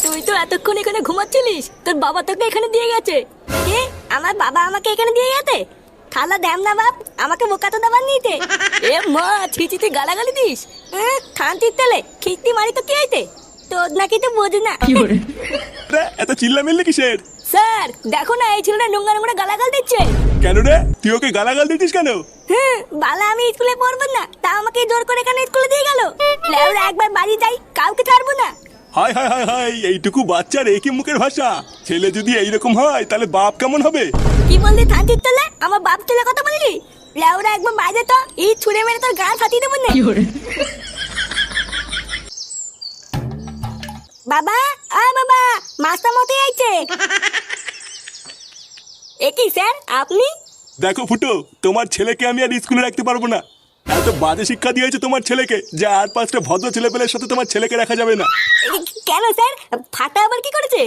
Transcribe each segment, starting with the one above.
তুই তো এতক্ষণ এখানে ঘুমাচ্ছিলিস, তোর বাবা তোকে এখানে দিয়ে গেছে। কে? আমার বাবা আমাকে এখানে দিয়ে গেছে? থালা দেম না বাপ, আমাকে বোকা তো দাবার নিতে। এ মা, ছিচিতে গালাগালি দিস? খান্তির তেলে খিস্তি মারি তো কি হইতে? তোর নাকি তো বোঝ না। রে, এত চিল্লামিল্লি কিসের? স্যার দেখো না, এই ছেলেটা নোংরা নোংরা গালাগাল দিচ্ছে। কেন রে, তুই ওকে গালাগাল দিচ্ছিস কেন? বালা আমি স্কুলে পড়বো না, তা আমাকে জোর করে এখানে স্কুলে দিয়ে গেল। লেওরা একবার বাড়ি যাই, কাউকে ছাড়বো না। হাই হাই হাই হাই, এইটুকু বাচ্চার একই মুখের ভাষা। ছেলে যদি এইরকম হয় তাহলে বাপ কেমন হবে? কি বললি থানচির তলে? আমার বাপ তুলে কথা বললি? লেওরা একবার বাইরে তো, এই ছুঁড়ে মেরে তোর গাল ফাটিয়ে দেবো না। বাবা, বাবা, মাস্টার মতে আইছে। একই স্যার, আপনি? দেখো ফুটো, তোমার ছেলেকে আমি আর স্কুলে রাখতে পারবো না। এত বাজে শিক্ষা দিয়েছে তোমার ছেলেকে যে আর 5টা ভদ্র ছেলেপেলের সাথে তোমার ছেলেকে রাখা যাবে না। কেন স্যার? ফাটা আবার কি করেছে?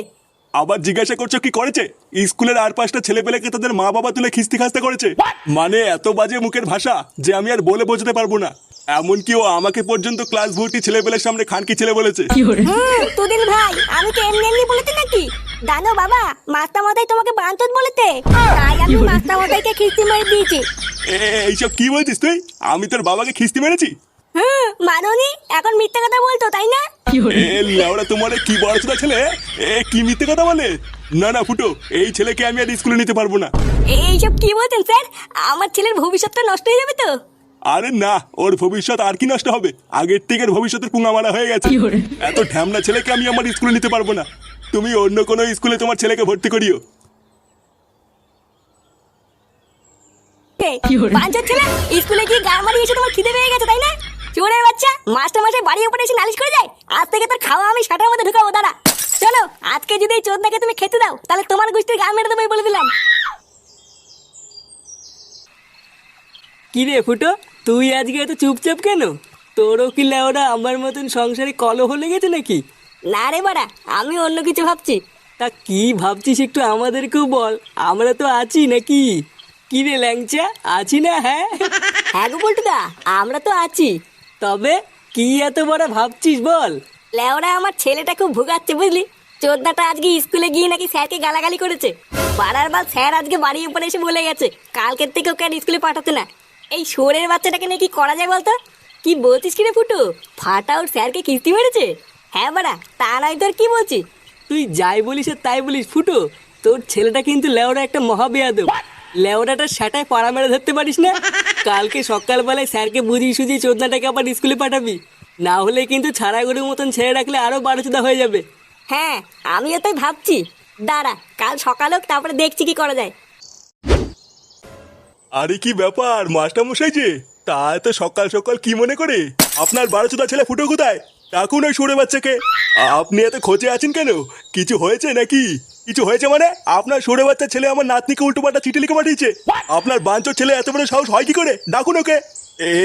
আবার জিজ্ঞাসা করছো কি করেছে? স্কুলের আর 5টা ছেলেপেলেকে তাদের মা বাবা তুলে খিস্তি খাস্তা করেছে। মানে এত বাজে মুখের ভাষা যে আমি আর বলে বোঝাতে পারবো না। এমনকি ও আমাকে পর্যন্ত ক্লাস ভর্তি ছেলেপেলের সামনে খানকি ছেলে বলেছে। তুদিন ভাই, আমি তো এমনি এমনি বলেছি নাকি? জানো বাবা, মাস্টার মশাই তোমাকে বাঞ্চত বলেছে, তাই আমি মাস্টার মশাইকে খিস্তি মেরে দিয়েছি। এইসব কি বলছিস তুই? আমি তোর বাবাকে খিস্তি মেরেছি? মাননি, এখন মিথ্যে কথা বলতো তাই না? লেওড়া, তোমার কি বড় ছেলে, কি মিথ্যে কথা বলে? না না ফুটো, এই ছেলেকে আমি আর স্কুলে নিতে পারবো না। এইসব কি বলছেন স্যার? আমার ছেলের ভবিষ্যৎটা নষ্ট হয়ে যাবে তো। আরে না, ওর ভবিষ্যৎ আর কি নষ্ট হবে? আগের থেকে ভবিষ্যতের পুঙ্গা মারা হয়ে গেছে। এত ঢ্যামনা ছেলেকে আমি আমার স্কুলে নিতে পারবো না। তুমি অন্য কোনো স্কুলে তোমার ছেলেকে ভর্তি করিও। বাঞ্চত ছেলে, স্কুলে গিয়ে গান মারি এসে তোমার খিদে পেয়ে গেছে তাই না? চোরের বাচ্চা, মাস্টার মশাই বাড়ির উপরে এসে নালিশ করে যায়। আজ থেকে তোর খাওয়া আমি শাটার মধ্যে ঢুকাবো। দাঁড়া, চলো, আজকে যদি এই চোদনাকে তুমি খেতে দাও তাহলে তোমার গোষ্ঠীর গান মেরে দেবো বলে দিলাম। কি রে ফুটো, তুই আজকে এত চুপচাপ কেন? তোরও কি লেওরা আমার মতন সংসারে কলহ লেগেছে নাকি? না রে বাড়া, আমি অন্য কিছু ভাবছি। তা কি ভাবছিস একটু আমাদেরকেও বল, আমরা তো আছি নাকি? কি রে ল্যাংচা, আছি না? হ্যাঁ হ্যাঁ গো পল্টুদা, আমরা তো আছি। তবে কি এত বড় ভাবছিস বল? লেওরা আমার ছেলেটা খুব ভুগাচ্ছে বুঝলি। চোদনাটা আজকে স্কুলে গিয়ে নাকি স্যারকে গালাগালি করেছে। বারার বার স্যার আজকে বাড়ির উপরে এসে বলে গেছে কালকের থেকে ওকে আর স্কুলে পাঠাতে না। এই শোরের বাচ্চাটাকে নিয়ে কি করা যায় বলতো? কি বলছিস কি রে ফুটু? ফাটা ওর স্যারকে কিস্তি মেরেছে? হ্যাঁ বাড়া, তা নয় তোর কি বলছি? তুই যাই বলিস আর তাই বলিস ফুটো, তোর ছেলেটা কিন্তু লেওরা একটা মহাবেয়াদব। লেওরাটা সেটাই পাড়া মেরে ধরতে পারিস না। কালকে সকালবেলায় স্যারকে বুঝিয়ে সুঝিয়ে চোদনাটাকে আবার স্কুলে পাঠাবি, না হলে কিন্তু ছাড়া গরুর মতন ছেড়ে রাখলে আরো 12চোদা হয়ে যাবে। হ্যাঁ, আমিও তাই ভাবছি। দাঁড়া, কাল সকাল হোক, তারপরে দেখছি কি করা যায়। আরে কি ব্যাপার মাস্টার মশাই যে, তা এত সকাল সকাল কি মনে করে? আপনার 12চোদা ছেলে ফুটো কোথায়? ডাকুন ওই সরে বাচ্চাকে। আপনি এত খোঁজে আছেন কেন? কিছু হয়েছে নাকি? কিছু হয়েছে মানে? আপনার সরে বাচ্চা ছেলে আমার নাতনিকে উল্টোপাল্টা চিঠি লিখে পাঠিয়েছে। আপনার বাঞ্চোর ছেলে এত বড় সাহস হয় কি করে? ডাকুন ওকে।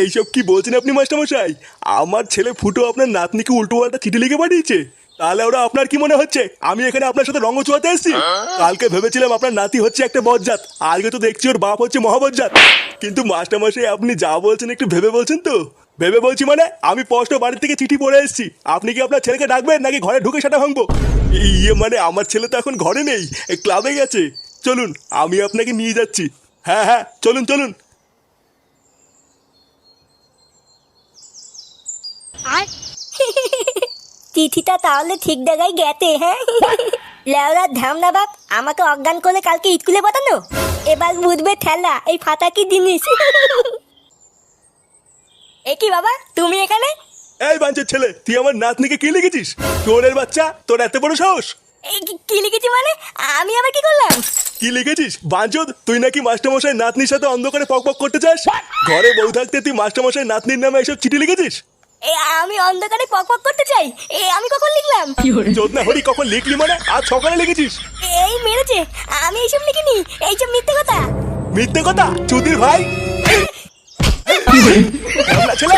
এইসব কি বলছেন আপনি মাস্টার মশাই? আমার ছেলে ফুটো আপনার নাতনিকে উল্টোপাল্টা চিঠি লিখে পাঠিয়েছে? তাহলে ওরা আপনার কি মনে হচ্ছে আমি এখানে আপনার সাথে রঙ চুয়াতে এসেছি? কালকে ভেবেছিলাম আপনার নাতি হচ্ছে একটা বজ্জাত, আজকে তো দেখছি ওর বাপ হচ্ছে মহাবজ্জাত। কিন্তু মাস্টার মশাই আপনি যা বলছেন একটু ভেবে বলছেন তো? ভেবে বলছি মানে? আমি স্পষ্ট বাড়ি থেকে চিঠি পড়ে এসেছি। আপনি কি আপনার ছেলেকে ডাকবেন নাকি ঘরে ঢুকে সেটা ভাঙবো? ইয়ে মানে আমার ছেলে তো এখন ঘরে নেই, ক্লাবে গেছে। চলুন, আমি আপনাকে নিয়ে যাচ্ছি। হ্যাঁ হ্যাঁ, চলুন চলুন। চিঠিটা তাহলে ঠিক জায়গায় গেছে। হ্যাঁ, লেওরা ধামনা বাপ, আমাকে অজ্ঞান করে কালকে স্কুলে পাঠানো। এবার বুঝবে ঠেলা এই ফাটা কি জিনিস। এ কি বাবা, তুমি এখানে? এই বাঞ্চের ছেলে, তুই আমার নাতনিকে কি লিখেছিস? চোরের বাচ্চা, তোর এত বড় সাহস! এই কি লিখেছি মানে? আমি আবার কি করলাম? কি লিখেছিস বাঞ্চোদ? তুই নাকি মাস্টারমশাই নাতনির সাথে অন্ধকারে পক করতে চাস? ঘরে বউ থাকতে তুই মাস্টারমশাই নাতনির নামে এসব চিঠি লিখেছিস? আমি অন্ধকারে পক করতে চাই? আমি কখন লিখলাম? চোদনা হরি, কখন লিখলি মানে? আজ সকালে লিখেছিস? এই মেরেছে, আমি এইসব লিখিনি। এইসব মিথ্যে কথা। মিথ্যে কথা চুদির ভাই। ছেলে